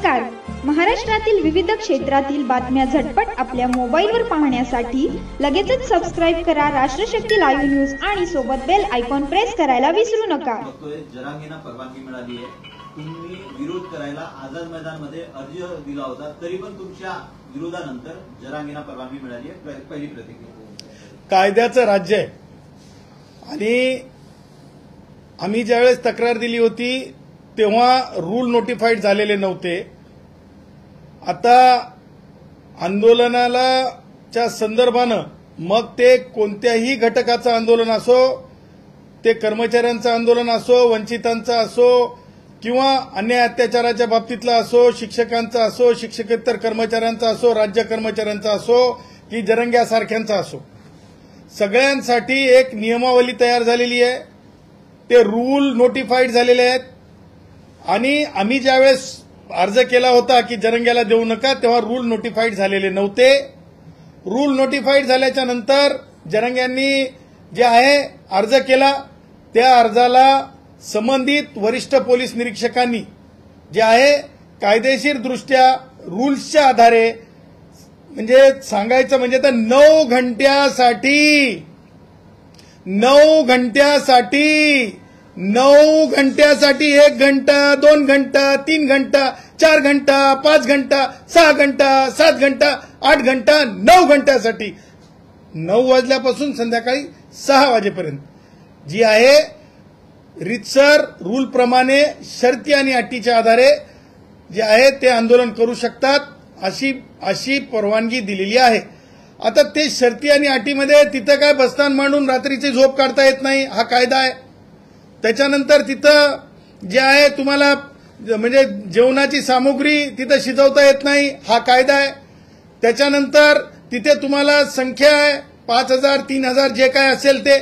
नमस्कार. महाराष्ट्रातील विविध क्षेत्रातील बातम्या झटपट आपल्या मोबाईलवर पाहण्यासाठी लगेचच सबस्क्राइब करा राष्ट्रशक्ती लाईव्ह न्यूज आणि सोबत बेल आयकॉन प्रेस करायला विसरू नका. जरांगींना परवानगी मिळाली आहे. तुम्ही विरोध करायला आझाद मैदानमध्ये अर्ज दिला होता, तरी पण तुमच्या विरोधानंतर जरांगींना परवानगी मिळाली आहे. पहिली प्रतिक्रिया. कायद्याचं राज्य आहे आणि आम्ही ज्यावेळेस तक्रार दिली होती तेव्हा रूल नोटिफाईड झालेले नव्हते. आता आंदोलनाला च्या संदर्भानं मग ते कोणत्याही घटकाचं आंदोलन असो, ते कर्मचाऱ्यांचं आंदोलन असो, वंचितांचं असो किंवा अन्याय अत्याचाराच्या बाबतीतला असो, शिक्षकांचा असो, शिक्षकेतर कर्मचाऱ्यांचा असो, राज्य कर्मचाऱ्यांचा असो की जरंग्यासारख्यांचा असो, सगळ्यांसाठी एक नियमावली तयार झालेली आहे. ते रूल नोटिफाईड झालेले आहेत आणि आम्ही ज्यावेळेस अर्ज केला होता की जरंग्याला देऊ नका तेव्हा रूल नोटिफाईड झालेले नव्हते. रूल नोटिफाईड झाल्याच्या नंतर जरंग्यांनी जे आहे अर्ज केला, त्या अर्जाला संबंधित वरिष्ठ पोलीस निरीक्षकांनी जे आहे कायदेशीर दृष्ट्या रूल्सच्या आधारे, म्हणजे सांगायचं म्हणजे तर 9 घंट्यासाठी 1 घंटा, 2 घंटा, 3 घंटा, 4 घंटा, 5 घंटा, 6 घंटा, 7 घंटा, 8 घंटा, 9 घंट्यासाठी 9 वाजल्यापासून संध्याकाळी 6 वाजेपर्यंत जी आहे रितसर रूलप्रमाणे शर्ती आणि अटीच्या आधारे जे आहे ते आंदोलन करू शकतात अशी परवानगी दिलेली आहे. आता ते शर्ती आणि अटीमध्ये तिथं काय बस्तान मांडून रात्रीची झोप काढता येत नाही, हा कायदा आहे. त्याच्यानंतर तिथं जे आहे तुम्हाला म्हणजे जेवणाची सामुग्री तिथं शिजवता येत नाही, हा कायदा आहे. त्याच्यानंतर तिथे तुम्हाला संख्या आहे 5,000 3,000 जे काय असेल ते,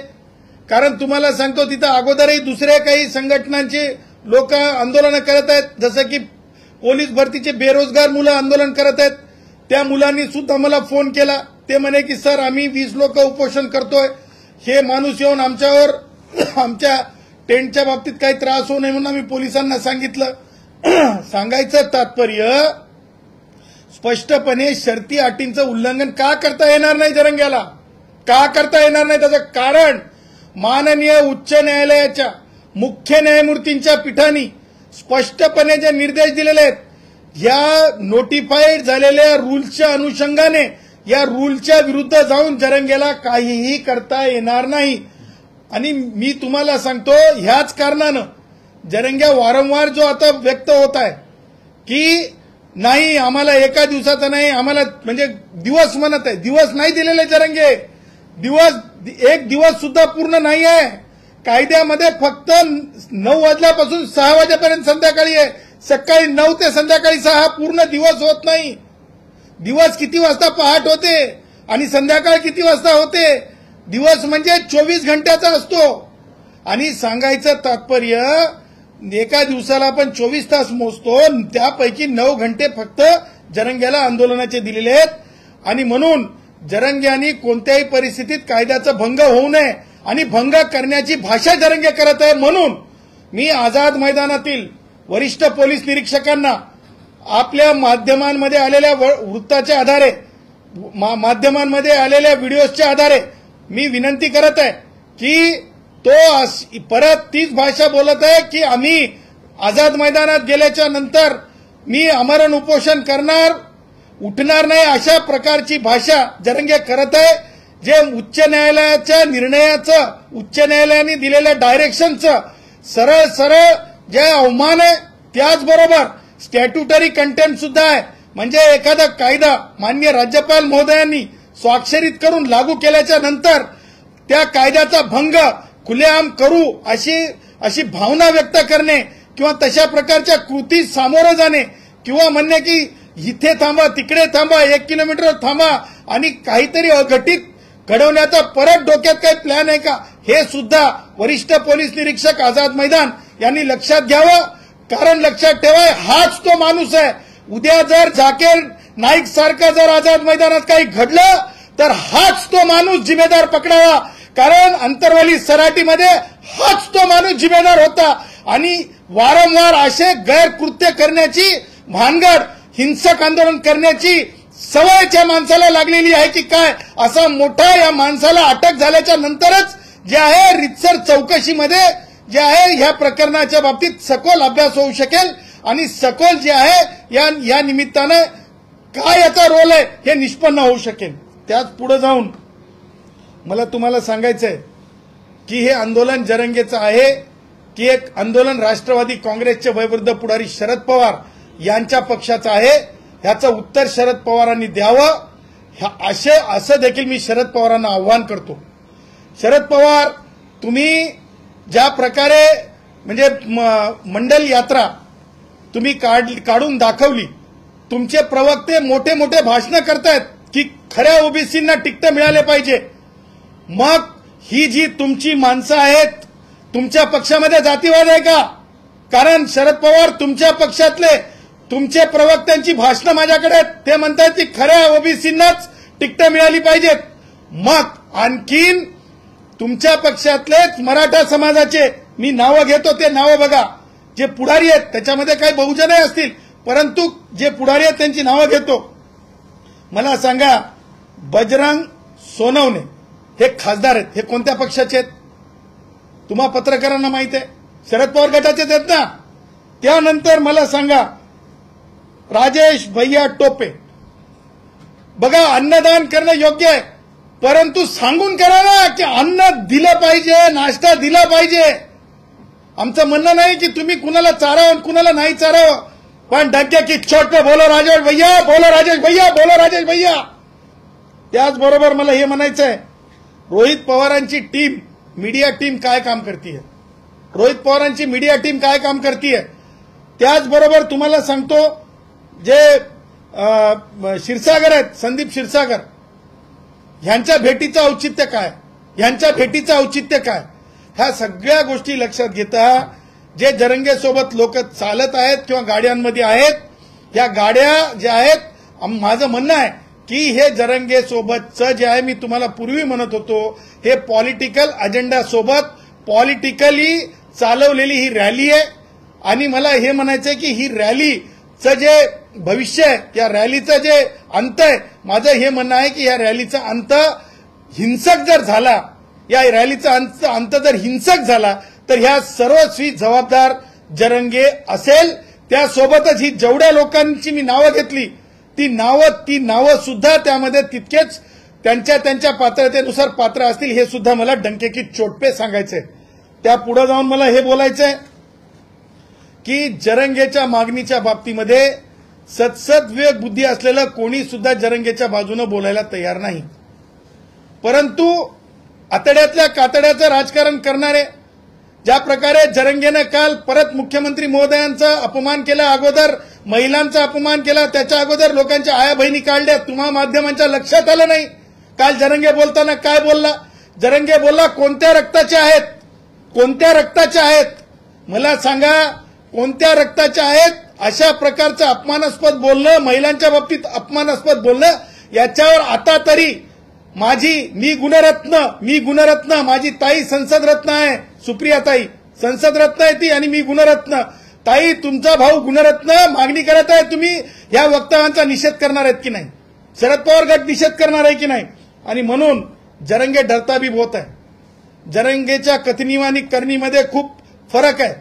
कारण तुम्हाला सांगतो तिथं अगोदरही दुसऱ्या काही संघटनांचे लोक आंदोलन करत आहेत, जसं की पोलीस भरतीचे बेरोजगार मुलं आंदोलन करत आहेत. त्या मुलांनी सुद्धा मला फोन केला. ते म्हणे की सर आम्ही 20 लोक उपोषण करतोय, हे माणूस येऊन आमच्यावर आमच्या टेंटच्या बाबतीत काही त्रास होऊ नये म्हणून आम्ही पोलिसांना सांगितलं. सांगायचं तात्पर्य स्पष्टपणे शर्ती अटींचं उल्लंघन का करता येणार नाही जरंग्याला, का करता येणार नाही त्याचं कारण माननीय उच्च न्यायालयाच्या मुख्य न्यायमूर्तींच्या पीठाने स्पष्टपणे जे निर्देश दिलेले आहेत, या नोटिफाईड झालेल्या रूल्सच्या अनुषंगाने या रूलच्या विरुद्ध जाऊन जरंग्याला काहीही करता येणार नाही. आणि मी तुम्हाला सांगतो ह्याच कारणानं जरंग्या वारंवार जो आता व्यक्त होत आहे की नाही आम्हाला एका दिवसाचा नाही, आम्हाला म्हणजे दिवस म्हणत आहे, दिवस नाही दिलेले जरंगे, एक दिवस सुद्धा पूर्ण नाही आहे. कायद्यामध्ये फक्त 9 वाजल्यापासून 6 वाजेपर्यंत संध्याकाळी आहे. सकाळी 9 ते संध्याकाळी 6 पूर्ण दिवस होत नाही. दिवस किती वाजता पहाट होते आणि संध्याकाळ किती वाजता होते? दिवस म्हणजे 24 घंट्याचा असतो. आणि सांगायचं तात्पर्य एका दिवसाला आपण 24 तास मोजतो, त्यापैकी 9 घंटे फक्त जरंग्याला आंदोलनाचे दिलेले आहेत. आणि म्हणून जरंग्यांनी कोणत्याही परिस्थितीत कायद्याचा भंग होऊ नये आणि भंग करण्याची भाषा जरंगे करत आहे. म्हणून मी आझाद मैदानातील वरिष्ठ पोलीस निरीक्षकांना आपल्या माध्यमांमध्ये आलेल्या वृत्ताच्या आधारे, माध्यमांमध्ये आलेल्या व्हिडिओच्या आधारे मी विनंती करत आहे की तो परत तीच भाषा बोलत आहे की आम्ही आझाद मैदानात गेल्याच्या नंतर मी आमरण उपोषण करणार, उठणार नाही, अशा प्रकारची भाषा जरंगे करत आहे. जे उच्च न्यायालयाच्या निर्णयाचं, उच्च न्यायालयाने दिलेल्या डायरेक्शनचं सरळ जे अवमान आहे, त्याचबरोबर स्टॅट्युटरी कंटेम्प्ट सुद्धा आहे. म्हणजे एखादा कायदा माननीय राज्यपाल महोदयांनी स्वाक्षरीत करून लागू केल्याच्या नंतर त्या कायद्याचा भंग खुलेआम करू अशी भावना व्यक्त करणे किंवा तशा प्रकारच्या कृती सामोरं जाणे किंवा म्हणणे की इथे थांबा, तिकडे थांबा, 1 किलोमीटर थांबा आणि काहीतरी अघटित घडवण्याचा परत डोक्यात काही प्लॅन आहे का, हे सुद्धा वरिष्ठ पोलीस निरीक्षक आझाद मैदान यांनी लक्षात घ्यावं. कारण लक्षात ठेवा, हाच तो माणूस आहे. उद्या जर झाकीर नाईक सारखं जर आझाद मैदानात काही घडलं तर हाच तो माणूस जिम्मेदार पकडावा. कारण अंतरवाली सराटीमध्ये हाच तो माणूस जिम्मेदार होता आणि वारंवार असे गैरकृत्य करण्याची भानगड हिंसक आंदोलन करण्याची सवयच्या माणसाला लागलेली आहे की काय, असा मोठा या माणसाला अटक झाल्याच्या नंतरच जे आहे रितसर चौकशीमध्ये जे आहे ह्या प्रकरणाच्या बाबतीत सखोल अभ्यास होऊ शकेल आणि सखोल जे आहे या निमित्तानं काय याचा रोल आहे हे निष्पन्न होऊ शकेल. त्याच पुढे जाऊन मला तुम्हाला सांगायचंय की हे आंदोलन जरंगेचं आहे की एक आंदोलन राष्ट्रवादी काँग्रेसचे वयोवृद्ध पुढारी शरद पवार यांच्या पक्षाचं आहे. ह्याचं उत्तर शरद पवारांनी द्यावं असं देखील मी शरद पवारांना आव्हान करतो. शरद पवार, तुम्ही ज्या प्रकारे म्हणजे मंडल यात्रा तुम्ही काढून दाखवली, तुमचे प्रवक्ते मोठे मोठे भाषणं करतायत की खऱ्या ओबीसींना तिकीट मिळाले पाहिजे. मग ही जी तुमची माणसं आहेत, तुमच्या पक्षामध्ये जातीवाद आहे का? कारण शरद पवार तुमच्या पक्षातले तुमचे प्रवक्त्यांची भाषणं माझ्याकडे आहेत, ते म्हणतात की खऱ्या ओबीसींनाच तिकीट मिळाली पाहिजेत. मग आणखीन तुमच्या पक्षातलेच मराठा समाजाचे मी नावं घेतो, ते नावं बघा. जे पुढारी आहेत त्याच्यामध्ये काही बहुजनही असतील, परंतु जे पुढारी आहेत त्यांची नावं घेतो. मला सांगा, बजरंग सोनवणे हे खासदार आहेत, हे कोणत्या पक्षाचे आहेत? तुम्हा पत्रकारांना माहित आहे, शरद पवार गटाचेच आहेत ना. त्यानंतर मला सांगा, राजेश भैया टोपे, बघा अन्नदान करणं योग्य आहे, परंतु सांगून करा ना की अन्न दिलं पाहिजे, नाश्ता दिला पाहिजे. आमचं म्हणणं नाही की तुम्ही कुणाला चारावं कुणाला नाही चारावं, पण डंके की चोट पे बोलो राजेश भैया, बोलो राजेश भैया, बोलो राजेश भैया. त्याचबरोबर मला हे म्हणायचं आहे, रोहित पवारांची टीम, मीडिया टीम काय काम करतीये, रोहित पवारांची मीडिया टीम काय काम करतीये. त्याचबरोबर तुम्हाला सांगतो, जे क्षीरसागर आहेत, संदीप क्षीरसागर, ह्यांच्या भेटीचं औचित्य काय, ह्यांच्या भेटीचं औचित्य काय, ह्या सगळ्या गोष्टी लक्षात घेता जे जरंगेसोबत लोक चालत आहेत किंवा गाड्यांमध्ये आहेत, या गाड्या ज्या आहेत, माझं म्हणणं आहे की हे जरंगेसोबतचं जे आहे, मी तुम्हाला पूर्वी म्हणत होतो, हे पॉलिटिकल अजेंडा सोबत पॉलिटिकली चालवलेली ही रॅली आहे. आणि मला हे म्हणायचंय की ही रॅलीचं जे भविष्य आहे, या रॅलीचं जे अंत आहे, माझं हे म्हणणं आहे की या रॅलीचा अंत हिंसक जर झाला, या रॅलीचा अंत जर हिंसक झाला तर ह्या सर्वस्वी जबाबदार जरंगे असेल. त्यासोबतच ही जेवढ्या लोकांची मी नावं घेतली, ती नावं सुद्धा त्यामध्ये तितकेच त्यांच्या पात्रतेनुसार पात्र असतील, हे सुद्धा मला डंके की चोट पे सांगायचंय. त्या पुढे जाऊन मला हे बोलायचंय की जरंगेच्या मागणीच्या बाबतीमध्ये सद्विवेक बुद्धी असलेलं कोणी सुद्धा जरंगेच्या बाजूने बोलायला तयार नाही, परंतु आतड्यातल्या कातड्याचं राजकारण करणारे, ज्या प्रकारे जरंगेनं काल परत मुख्यमंत्री महोदयांचा अपमान केला, अगोदर महिलांचा अपमान केला, त्याच्या अगोदर लोकांच्या आया बहिणी काढल्या, तुम्हा माध्यमांच्या लक्षात आलं नाही. काल जरंगे बोलताना काय बोलला? जरंगे बोलला कोणत्या रक्ताचे आहेत, कोणत्या रक्ताचे आहेत, मला सांगा कोणत्या रक्ताचे आहेत. अशा प्रकारचं अपमानास्पद बोलणं, महिलांच्या बाबतीत अपमानास्पद बोलणं, याच्यावर आता तरी मी गुणरत्न, माझी ताई संसद रत्न आहे, सुप्रिया ताई संसद रत्न आहे ती, आणि मी गुणरत्न. ताई, तुमचा भाऊ गुणरत्न मागणी करत आहे, तुम्ही या वक्तव्यांचा निषेध करणार आहेत की नाही? शरद पवार गट निषेध करणार आहे की नाही? आणि म्हणून जरंगे डरता भी बहुत आहे. जरंगेच्या कथनी आणि करणीमध्ये खूप फरक आहे.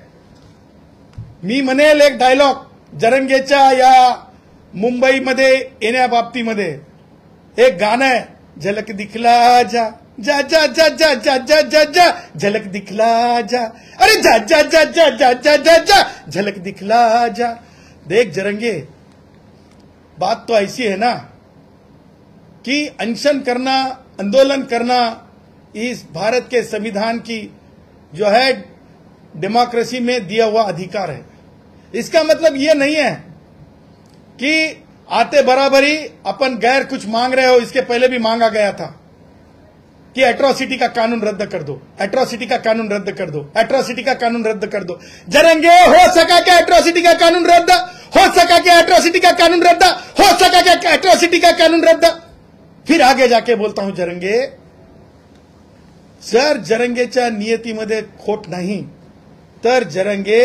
मी म्हणेल एक डायलॉग जरंगेच्या या मुंबईमध्ये येण्याबाबतीमध्ये, एक गाणं आहे, झलक दिखला जा जा जा जा जा जा जा जा जा झलक दिखला जा, अरे जा जा जा जा जा जा जा जा झलक दिखला जा. देख जरंगे, बात तो ऐसी है ना कि अनशन करना, आंदोलन करना इस भारत के संविधान की जो है डेमोक्रेसी में दिया हुआ अधिकार है. इसका मतलब ये नहीं है कि आते बराबरी अपन गैर कुछ मांग रहे हो. इसके पहले भी मांगा गया था कि एट्रोसिटी का कानून रद्द कर दो, एट्रोसिटी का कानून रद्द कर दो, एट्रोसिटी का कानून रद्द कर दो. जरंगे, हो सका क्या एट्रोसिटी का कानून रद्द? हो सका क्या एट्रोसिटी का कानून रद्द? हो सका क्या एट्रोसिटी का कानून रद्द? फिर आगे जाके बोलता हूं, जरंगे जर जरंगेच्या नियतीमध्ये खोट नाही तर जरंगे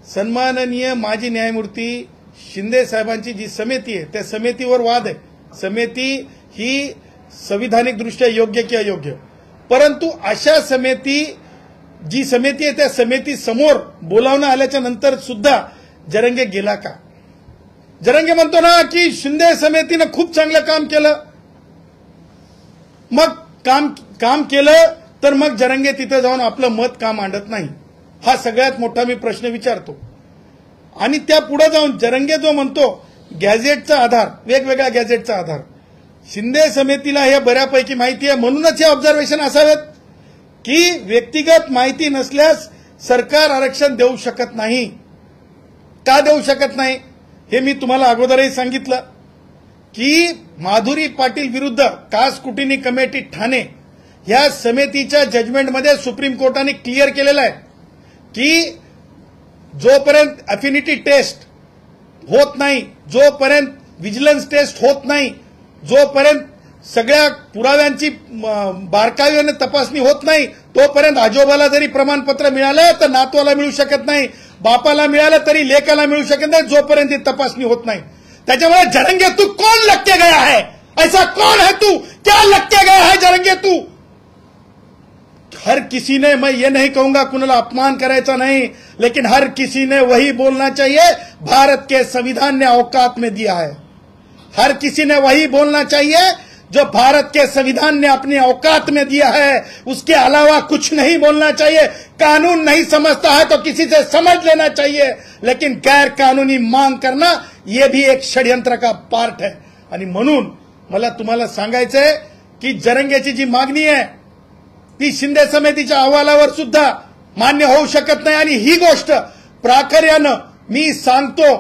सन्माननीय माजी न्यायमूर्ती शिंदे साहेबांची जी समिती आहे त्या समितीवर वाद आहे. समिती ही संविधानिक दृष्ट्या योग्य की अयोग्य, परंतु अशा जी समिती आहे त्या समिती समोर बोलावणं आल्याच्या नंतर सुद्धा जरंगे गेला का? जरंगे म्हणतो ना की शिंदे समितीनं खूप चांगलं काम केलं. मग काम केलं तर मग जरंगे तिथे जाऊन आपलं मत का मांडत नाही? हा सगळ्यात मोठा मी प्रश्न विचारतो. आणि त्या पुढे जाऊन जरंगे जो म्हणतो गॅझेटचा आधार, वेगवेगळ्या गॅझेटचा आधार, शिंदे समितीला हे बऱ्यापैकी माहिती आहे, म्हणूनच हे ऑब्झर्वेशन असावेत की व्यक्तिगत माहिती नसल्यास सरकार आरक्षण देऊ शकत नाही. का देऊ शकत नाही हे मी तुम्हाला अगोदरही सांगितलं की माधुरी पाटील विरुद्ध कास स्क्रुटिनी कमिटी ठाणे या समितीच्या जजमेंटमध्ये सुप्रीम कोर्टाने क्लिअर केलेलं आहे की जोपर्यंत अफिनिटी टेस्ट होत नाही, जोपर्यंत विजिलन्स टेस्ट होत नाही, जोपर्यंत सगळ्या पुराव्यांची बारकाईने तपासणी होत नाही, तोपर्यंत आजोबाला जरी प्रमाणपत्र मिळालं तर नातवाला मिळू शकत नाही, बापाला मिळालं तरी लेकाला मिळू शकत नाही, जोपर्यंत ती तपासणी होत नाही. त्याच्यामुळे जरंगे तू कौन लग के गया है? ऐसा कौन है तू? क्या लग के गया है जरंगे तू? हर किसी ने, मैं ये नहीं कहूंगा कुणाला अपमान करायचा नहीं, लेकिन हर किसी ने वही बोलना चाहिए भारत के संविधान ने औकात में दिया है. हर किसी ने वही बोलना चाहिए जो भारत के संविधान ने अपनी औकात में दिया है. उसके अलावा कुछ नहीं बोलना चाहिए. कानून नहीं समझता है तो किसी से समझ लेना चाहिए, लेकिन गैर कानूनी मांग करना यह भी एक षड्यंत्र का पार्ट है. आणि म्हणून मला तुम्हाला सांगायचंय की जरंगेची जी मागणी आहे ती शिंदे समितीच्या अहवालावर सुद्धा मान्य होऊ शकत नाही. आणि ही गोष्ट प्राखर्यानं मी सांगतो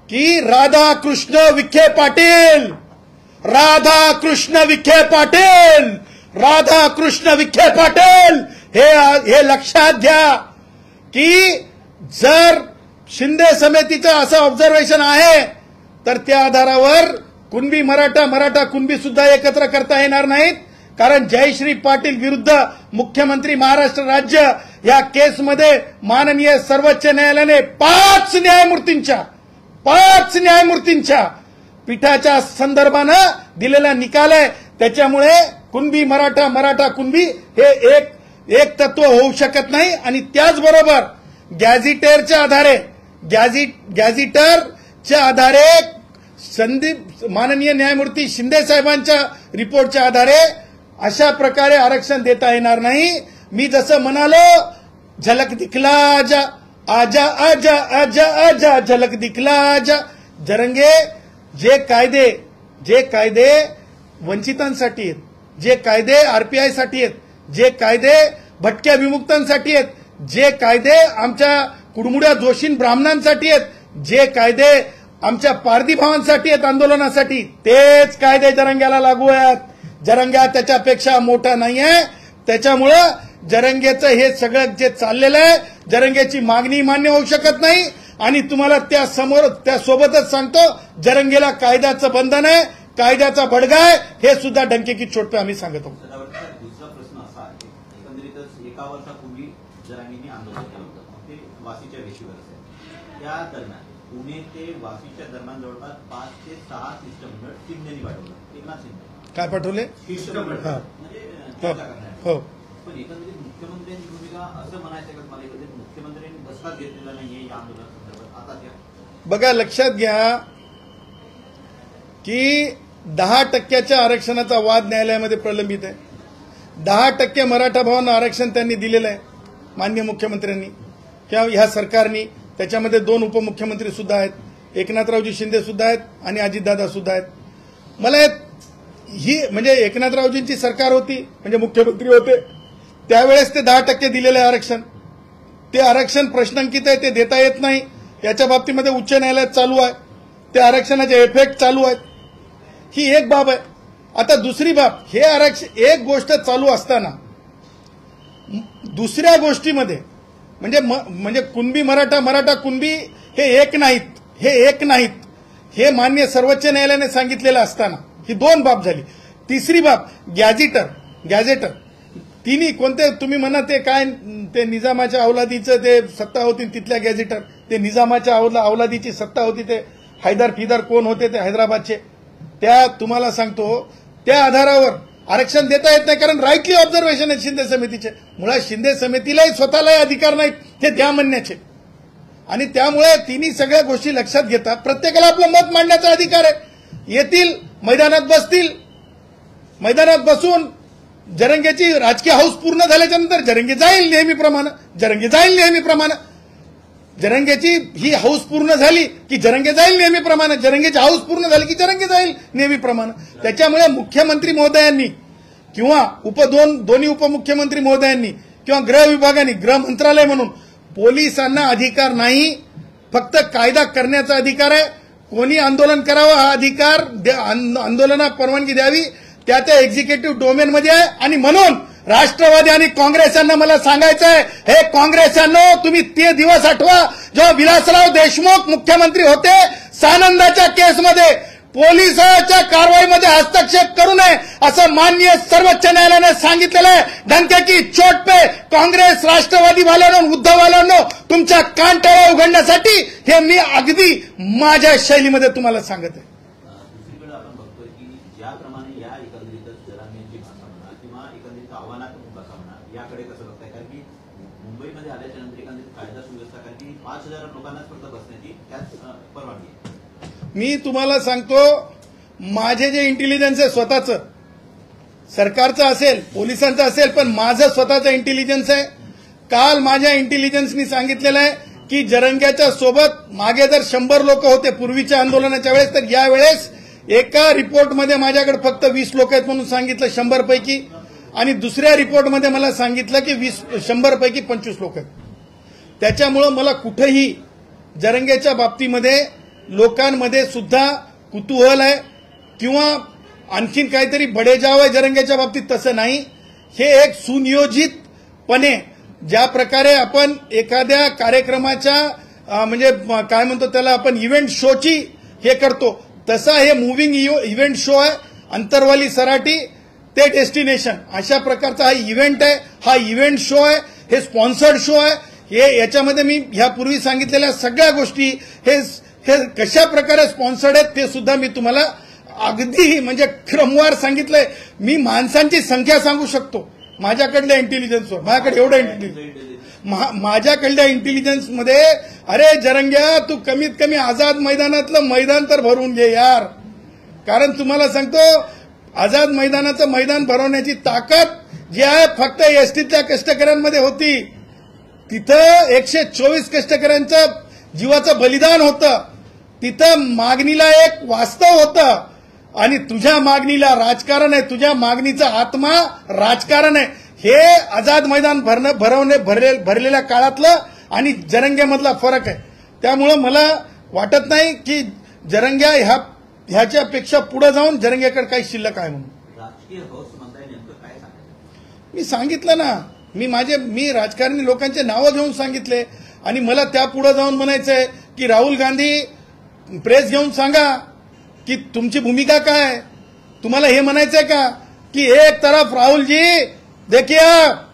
की राधाकृष्ण विखे पाटील, राधाकृष्ण विखे पाटील, राधाकृष्ण विखे पाटील हे लक्षात घ्या की जर शिंदे समितीचं असं ऑब्झर्वेशन आहे तर त्या आधारावर कुणबी मराठा कुणबी सुद्धा एकत्र करता येणार नाहीत. कारण जयश्री पाटील विरुद्ध मुख्यमंत्री महाराष्ट्र राज्य या केसमध्ये माननीय सर्वोच्च न्यायालयाने 5 न्यायमूर्तींच्या पीठाच्या संदर्भानं दिलेला निकाल आहे. त्याच्यामुळे कुणबी मराठा कुणबी हे एक तत्व होऊ शकत नाही. आणि त्याचबरोबर गॅझिटरच्या आधारे माननीय न्यायमूर्ती शिंदे साहेबांच्या रिपोर्टच्या आधारे अशा प्रकारे आरक्षण देता येणार नाही. मी जसं म्हणालो झलक दिखला आजा आजा आजा आजा आजा झलक दिखला आजा. जरंगे जे कायदे वंचितांसाठी आहेत, जे कायदे आरपीआय साठी आहेत, जे कायदे भटक्या विमुक्तांसाठी आहेत, जे कायदे आमच्या कुडमुड्या दोषीं ब्राह्मणांसाठी आहेत, जे कायदे आमच्या पारधी भावांसाठी आहेत आंदोलनासाठी, तेच कायदे जरंग्याला लागू आहेत. जरंग्या त्याच्यापेक्षा मोठा नाहीये. त्याच्यामुळं जरंगेचं हे सगळं जे चाललेलं आहे, जरंगेची मागणी मान्य होऊ शकत नाही. आणि तुम्हाला त्यासोबतच सांगतो जरंगेला कायद्याचं बंधन आहे, कायद्याचा बडगा आहे, हे सुद्धा डंके की चोट पे आम्ही सांगतो. दुसरा प्रश्न असा आहे, एकंदरीतच 1 वर्षापूर्वी जरांगींनी आंदोलन केलं होतं, ते वाशीच्या वेशीवर असेल. त्या दरम्यान पुणे ते वाशीच्या दरम्यान जवळपास 5 ते 6 शिष्टमंडळ शिंदेनी पाठवलं. एकनाथ शिंदे काय पाठवले? शिष्टमंडळ म्हणजे चर्चा करण्यासाठी. हो. पण एकंदरीत मुख्यमंत्र्यांची भूमिका असं म्हणायचं का मला, एकंदरीत मुख्यमंत्र्यांनी बसकाच घेतलेला नाहीये या आंदोलनासंदर्भात? आता त्या बघा, लक्षात घ्या की 10% आरक्षणाचा वाद न्यायालयामध्ये प्रलंबित आहे. 10% मराठा भावांना आरक्षण त्यांनी दिलेलं आहे माननीय मुख्यमंत्र्यांनी किंवा ह्या सरकारनी. त्याच्यामध्ये 2 उपमुख्यमंत्री सुद्धा आहेत, एकनाथरावजी शिंदे सुद्धा आहेत आणि अजितदादा सुद्धा आहेत. मला ही म्हणजे एकनाथरावजींची सरकार होती, म्हणजे मुख्यमंत्री होते त्यावेळेस ते 10% दिलेलं आहे आरक्षण. ते आरक्षण प्रश्नांकित आहे, ते देता येत नाही. याच्या बाबतीमध्ये उच्च न्यायालयात चालू आहे, ते आरक्षणाचे इफेक्ट चालू आहेत. ही एक बाब आहे. आता दुसरी बाब, हे आरक्षण एक गोष्ट चालू असताना दुसऱ्या गोष्टीमध्ये म्हणजे कुणबी मराठा कुणबी हे एक नाहीत, हे मान्य सर्वोच्च न्यायालयाने सांगितलेलं असताना ही 2 बाब झाली. तिसरी बाब गॅझेटर. तिन्ही कोणते तुम्ही म्हणा ते काय ते निजामाच्या अवलादीचं ते सत्ता होती तिथल्या गॅझेटर, ते निजामाच्या अवलादीची सत्ता होती, ते हैदर फिदर कोण होते ते हैदराबादचे, त्या तुम्हाला सांगतो त्या आधारावर आरक्षण देता येत नाही, कारण राईटली ऑब्झर्वेशन आहे शिंदे समितीचे. मुळात शिंदे समितीलाही स्वतःलाही अधिकार नाहीत ते द्या म्हणण्याचे, आणि त्यामुळे तिन्ही सगळ्या गोष्टी लक्षात घेता प्रत्येकाला आपलं मत मांडण्याचा अधिकार आहे. येतील मैदानात बसतील, मैदानात बसून जरंगेची राजकीय हाऊस पूर्ण झाल्याच्या नंतर जरंगे जाईल नेहमीप्रमाणे. जरंगेची ही हाऊस पूर्ण झाली की जरंगे जाईल नेहमीप्रमाणे, जरंगेची हाऊस पूर्ण झाली की जरंगे जाईल नेहमीप्रमाणे. त्याच्यामुळे मुख्यमंत्री महोदयांनी किंवा दोन्ही उपमुख्यमंत्री महोदयांनी किंवा गृह विभागाने, गृह मंत्रालय म्हणून पोलिसांना अधिकार नाही, फक्त कायदा करण्याचा अधिकार आहे. कोणी आंदोलन करावं हा अधिकार, आंदोलनाला परवानगी द्यावी त्या एक्झिक्युटिव्ह डोमेनमध्ये आहे. आणि म्हणून राष्ट्रवादी आणि काँग्रेस यांना मला सांगायचं आहे, हे काँग्रेसांनो, तुम्ही ते दिवस आठवा जेव्हा विलासराव देशमुख मुख्यमंत्री होते, सानंदाच्या केसमध्ये पोलिसांच्या कारवाईमध्ये हस्तक्षेप करू नये असं माननीय सर्वोच्च न्यायालयाने सांगितलेलं आहे. डंके की चोट पे काँग्रेस, राष्ट्रवादी वाल्यांनो, उद्धव वाल्यांनो, तुमच्या कानटाळ्या उघडण्यासाठी हे मी अगदी माझ्या शैलीमध्ये तुम्हाला सांगत आहे. दुसरीकडे आपण बघतोय की ज्याप्रमाणे या एकंदरीतच जरांगेंची भाषा म्हणा किंवा एकंदरीत आव्हानात्मक भाषा म्हणा, याकडे कसं बघताय? कारण की मुंबईमध्ये आल्याच्या नंतर एकंदरीत कायदा सुव्यवस्था, कारण की 5,000 लोकांनाच फक्त बसण्याची त्याच परवानगी आहे. मी तुम्हाला सांगतो, माझे जे इंटेलिजन्स आहे स्वतःचं, सरकारचं असेल पोलिसांचं असेल, पण माझं स्वतःचं इंटेलिजन्स आहे. काल माझ्या इंटेलिजन्सनी सांगितलेलं आहे की जरंग्याच्या सोबत मागे जर 100 लोक होते पूर्वीच्या आंदोलनाच्या वेळेस, तर यावेळेस एका रिपोर्टमध्ये माझ्याकडे फक्त 20 लोक आहेत म्हणून सांगितलं 100 पैकी, आणि दुसऱ्या रिपोर्टमध्ये मला सांगितलं की 100 पैकी 25 लोक आहेत. त्याच्यामुळं मला कुठेही जरंग्याच्या बाबतीमध्ये लोकांमध्ये सुद्धा कुतूहल आहे किंवा आणखीन काहीतरी बडेजाव आहे जरंग्याच्या बाबतीत, तसं नाही. हे एक सुनियोजितपणे ज्या प्रकारे आपण एखाद्या कार्यक्रमाच्या म्हणजे काय म्हणतो त्याला आपण इव्हेंट शोची हे करतो, तसा हे मुव्हिंग इव्हेंट शो आहे. अंतरवाली सराटी ते डेस्टिनेशन अशा प्रकारचा हा इव्हेंट आहे, हा इव्हेंट शो आहे, हे स्पॉन्सर्ड शो आहे. हे याच्यामध्ये मी ह्यापूर्वी सांगितलेल्या सगळ्या गोष्टी हे कशा प्रकारे स्पॉन्सर्ड आहेत ते सुद्धा मी तुम्हाला अगदी म्हणजे क्रमवार सांगितलंय. मी माणसांची संख्या सांगू शकतो माझ्याकडल्या इंटेलिजन्सवर, माझ्याकडे एवढं इंटेलिजन्स, माझ्याकडल्या इंटेलिजन्समध्ये. अरे जरंग्या, तू कमीत कमी आझाद मैदानातलं मैदान तर भरून घे यार, कारण तुम्हाला सांगतो आझाद मैदानाचं मैदान भरवण्याची ताकद जी आहे फक्त एसटीतल्या कष्टकऱ्यांमध्ये होती. तिथं 124 कष्टकऱ्यांचं जीवाचं बलिदान होतं, तिथं मागणीला एक वास्तव होतं, आणि तुझ्या मागणीला राजकारण आहे, तुझ्या मागणीचा आत्मा राजकारण आहे. हे आझाद मैदान भरलेल्या काळातलं आणि जरंग्यामधला फरक आहे. त्यामुळं मला वाटत नाही की जरंग्या ह्याच्यापेक्षा पुढे जाऊन जरंग्याकडे काही शिल्लक आहे म्हणून. राजकीय हौस म्हणताय, नेमकं काय सांगायचं? मी सांगितलं ना, मी राजकारणी लोकांचे नावं घेऊन सांगितले, आणि मला त्या पुढे जाऊन म्हणायचंय की राहुल गांधी प्रेस घेऊन सांगा की तुमची भूमिका काय आहे. तुम्हाला हे म्हणायचंय का की एक तरफ राहुल जी देखिए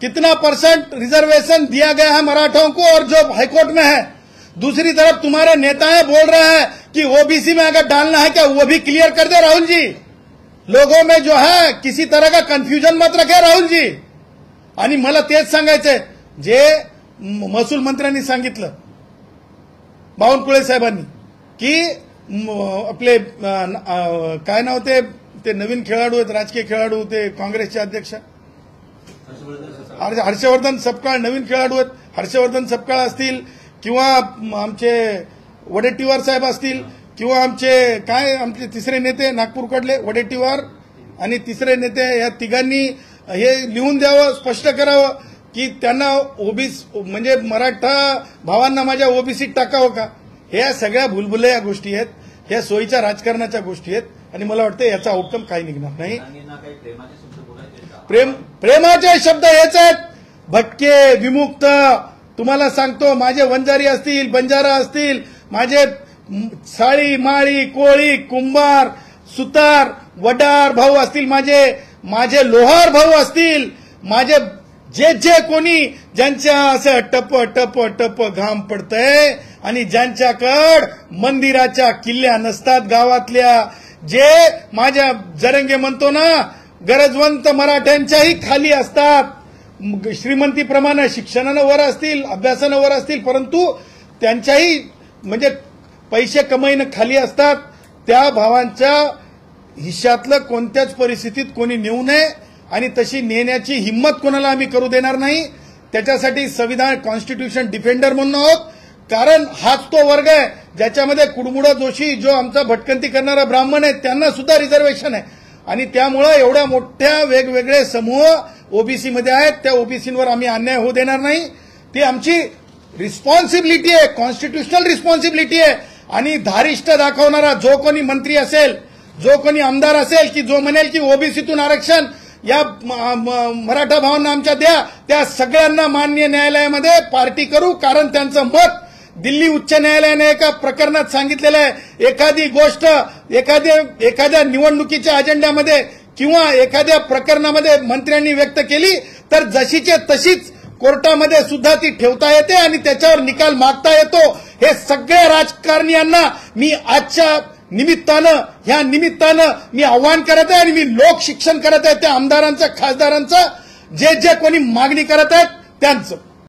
कितना % रिजर्वेशन दिया गया है मराठों को और जो हाईकोर्ट में है, दूसरी तरफ तुम्हारे नेताएं बोल रहे हैं कि ओबीसी में अगर डालना है क्या वो भी क्लियर कर दे राहुल जी. लोगों में जो है किसी तरह का कंफ्यूजन मत रखे राहुल जी. आणि मला तेच सांगायचंय जे महसूल मंत्र्यांनी सांगितलं, बावनकुळे साहेबांनी, की आपले काय नाव ते नवीन खेळाडू आहेत, राजकीय खेळाडू, ते काँग्रेसचे अध्यक्ष हर्षवर्धन सपकाळ नवीन खेळाडू आहेत. हर्षवर्धन सपकाळ असतील किंवा आमचे वडेट्टीवार साहेब असतील किंवा आमचे तिसरे नेते नागपूरकडले वडेट्टीवार आणि तिसरे नेते, या तिघांनी हे लिहून द्यावं, स्पष्ट करावं की त्यांना ओबीसी म्हणजे मराठा भावांना माझ्या ओबीसीत टाकावं का. ह्या सगळ्या भुलभुलया गोष्टी आहेत, ह्या सोयीच्या राजकारणाच्या गोष्टी आहेत, आणि मला वाटतं याचा आउटकम काही निघणार नाही. प्रेमाचे शब्द हेच आहेत, भटके, विमुक्त. तुम्हाला सांगतो, माझे वंजारी असतील, बंजारा असतील, माझे साळी, माळी, कोळी, कुंभार, सुतार, वडार भाऊ असतील, माझे लोहार भाऊ असतील, माझे जे कोणी ज्यांच्या असं टप टप टप घाम पडतंय आणि ज्यांच्याकड मंदिराच्या किल्ल्या नसतात गावातल्या, जे माझ्या जरंगे म्हणतो ना गरजवंत मराठ्यांच्याही खाली असतात, श्रीमंतीप्रमाणे शिक्षणानं वर असतील, अभ्यासानं वर असतील, परंतु त्यांच्याही म्हणजे पैसे कमाईनं खाली असतात, त्या भावांच्या हिश्श्यातलं कोणत्याच परिस्थितीत कोणी नेऊ नये आणि तशी नेण्याची हिंमत कोणाला आम्ही करू देणार नाही. त्याच्यासाठी संविधान कॉन्स्टिट्यूशन डिफेंडर म्हणून आहोत, कारण हाच तो वर्ग आहे ज्याच्यामध्ये कुडमुडा जोशी जो आमचा भटकंती करणारा ब्राह्मण आहे त्यांना सुद्धा रिझर्वेशन आहे आणि त्यामुळे एवढ्या मोठ्या वेगवेगळे समूह ओबीसीमध्ये आहेत, त्या ओबीसीवर आम्ही अन्याय होऊ देणार नाही. ती आमची रिस्पॉन्सिबिलिटी आहे, कॉन्स्टिट्युशनल रिस्पॉन्सिबिलिटी आहे. आणि धारिष्ट दाखवणारा जो कोणी मंत्री असेल, जो कोणी आमदार असेल की जो म्हणेल की ओबीसीतून आरक्षण या मराठा भावांना आमच्या द्या, त्या सगळ्यांना मान्य न्यायालयामध्ये पार्टी करू, कारण त्यांचं मत दिल्ली उच्च न्यायालयाने एका प्रकरणात सांगितलेलं आहे. एखादी गोष्ट एखाद्या निवडणुकीच्या अजेंड्यामध्ये किंवा एखाद्या प्रकरणामध्ये मंत्र्यांनी व्यक्त केली तर जशीच्या तशीच कोर्टामध्ये सुद्धा ती ठेवता येते आणि त्याच्यावर निकाल मागता येतो. हे सगळ्या राजकारण्यांना मी आजच्या ह्या निमित्तानं मी आव्हान करत आहे आणि मी लोक शिक्षण करत आहे त्या आमदारांचं, खासदारांचं, जे कोणी मागणी करत आहेत त्यांचं.